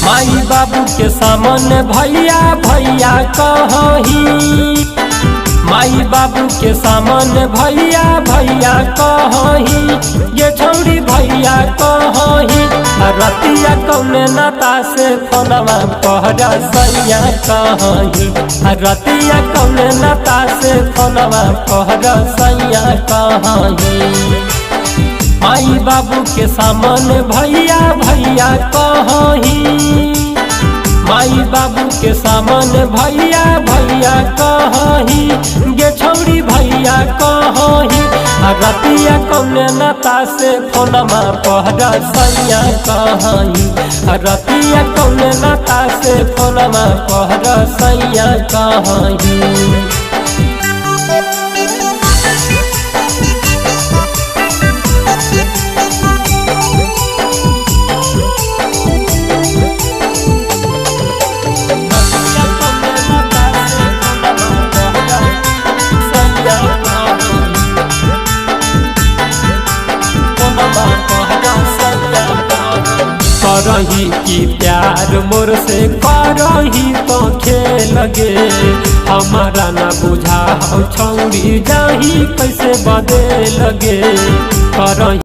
माई बाबू के सामने भैया भैया कहीं, माई बाबू के सामने भैया भैया कहीं, ये छौड़ी भैया कहीं। रतिया कौने नाता से फोनवा कहरा सैया कहीं, रतिया कौने नाता से फोनवा कहरा सैया कहीं। माई बाबू के सामने भैया भैया कहीं, माई बाबू के सामने भैया भैया कहीं, गे छौड़ी भैया कहीं। रतिया कौने नाता से फोनमा कहरा सैया कहीं, रतिया कौने नाता से फोनमा कहरा सैया कहीं। करही की प्यार मोर से करही तो खेल गे, हमारा न बुझा छौड़ी जाही कैसे बदे लगे। करही